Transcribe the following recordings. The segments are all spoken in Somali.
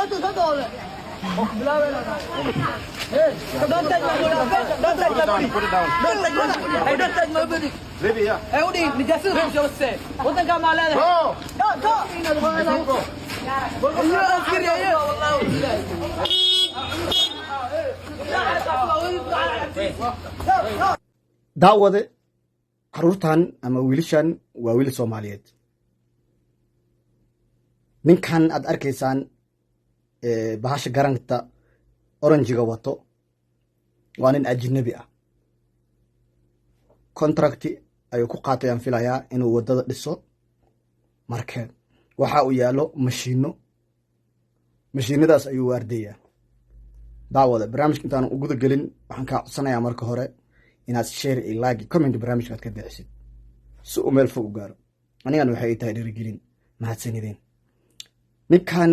Don't touch my body. Don't touch my body. Put it down. Don't touch my body. Hey, don't touch my body. Leave it here. Hey, Udi, ni jasu yo se. Watan ka malala. Go. Go. askari ya wallahi. daawade caruurtan ama wiilashan waa wiil Soomaaliyeed. ninkan aad arkaysaan bahasha garanta oranjiga wato waa nin ajnabi ah. contract ayuu ku qaatayaan filayaa inuu wadada dhiso. marka waxa uu yaalo mashiinadaas ayuu waardeeyaa. daawada barnaamijka intaan u guda gelin waxaan ka codsanayaa marka hore inaad share iyo like comment barnaamijka aad ka bixisid si uu meel fog u gaaro. anigana waxay tahay dhiirigelin. mahadsanideen. ninkan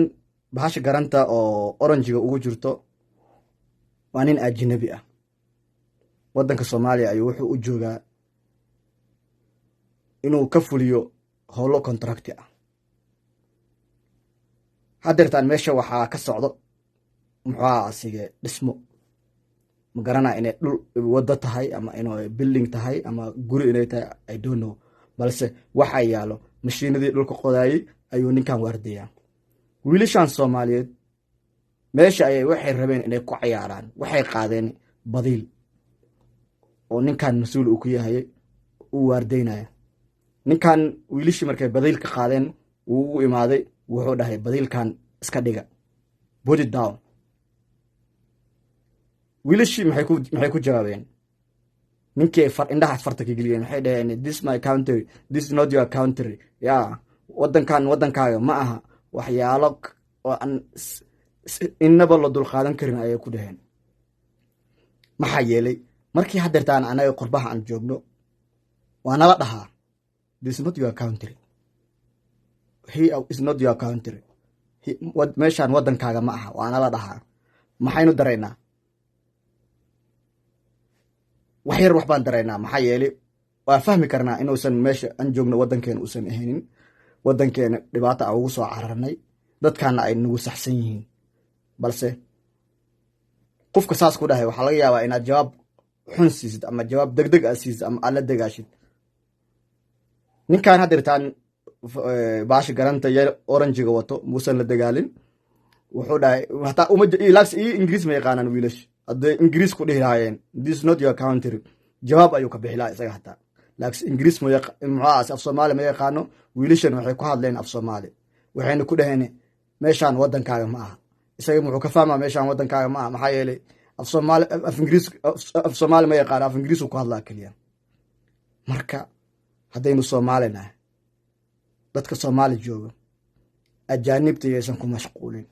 bahasha garanta oo oranjiga ugu jirto waa nin ajnabi ah. wadanka Soomaaliya ayuu wuxuu u joogaa inuu ka fuliyo howlo contract ah. hadeertaan meesha waxaa ka socdo muxuu asige dhismo. ma garanaa inay dhul wada tahay ama inay building tahay ama guri inay tahay I don't know. balse waxa yaalo mashiinadii dhulka qodaayay ayuu ninkan waardeeyaa. wiilashan Soomaaliyeed meesha ay waxay rabeen inay ku ciyaaraan waxay qaadeen badiil oo ninkan mas'uul uu ku yahay uu waardeynaya. ninkan wiilashii markay badiil ka qaadeen uu u imaaday wuxuu dhahay badiilkan iska dhiga put it down. wiilashii maxay ku jawaabeen ninkii indhaha farta ka geliyeen waxay dhaheen this my country, this not your country. wadankaaga ma aha. waxyaalo oo aan inaba la dul qaadan karin ayay ku dhaheen. maxaa yeelay markii hadeertaan anaga qurbaha aan joogno waa nala dhahaa this is not your country, he is not your country. meeshaan wadankaaga ma aha waa nala dhahaa. maxaynu dareynaa wax yar wax baan dareynaa. maxaa yeelay waa fahmi karnaa inuusan meesha aan joogno wadankeena uusan ahaynin. wadankeena dhibaato aan ugu soo cararnay dadkaana ay nagu saxsan yihiin. balse qofka saas ku dhahay waxaa laga yaabaa inaad jawaab xun siisid ama jawaab degdeg ah siisid ama aad la degaashid. ninkan hadeertaan baasha garanta yar oranjiga wato muusan la dagaalin. wuxuu dhahay hataa ilaas iyo ingiriis ma yaqaanaan wiilash. hadday ingiriis ku dhihi lahaayeen this not your country jawaab ayuu ka bixi lahaa isaga hataa. laakiin ingiriis af Soomaali ma yaqaano. wiilashan waxay ku hadleen af Soomaali waxayna ku dhaheen meeshaan wadankaaga ma aha. isaga wuxuu ka fahmaa meeshaan wadankaaga ma aha. maxaa yeelay af Soomaali ma yaqaano. af ingiriis ku hadlaa kaliya. marka haddaynu Soomaali nahay dadka Soomaali jooga ajaanibta aysan ku mashquulin.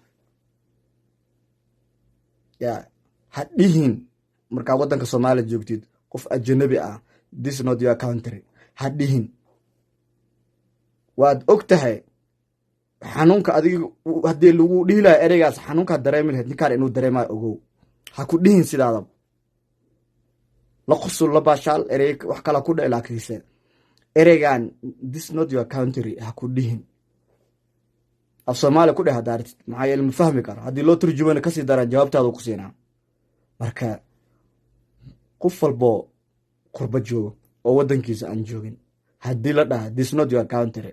hadhihin marka wadanka Soomaali joogtid qof ajnabi ah this not your country hadhihin. waad ogtahay xanuunka adiga hadii lagu dhihi lahaa ereygaas xanuunka dareemi lahayd ninkaan inuu dareemayo ogow. ha ku dhihin sidaada la qusul la baashaal erey wax kala ku dhaay laakiinse ereygan this not your country ha ku dhihin. af Soomaali ku dhahay daartid maxaa yeelay ma fahmi karo. haddii loo turjumana kasii daran jawaabtaada ku siinaa. marka qof walbo qurba joogo oo wadankiisa aan joogin haddii la dhaha this not your country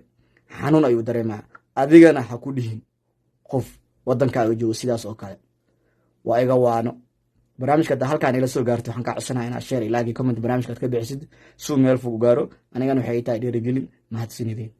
xanuun ayuu dareemaa. adigana ha ku dhihin qof wadankaaga joogo sidaas oo kale. waa iga waano. barnaamijka hadda halkaan ila soo gaarto waxaan ka codsanayaa inaad share iyo like comment barnaamijka aad ka bixisid si uu meel fog u gaaro. anigana waxay tahay dhiirigelin. mahadsanideen.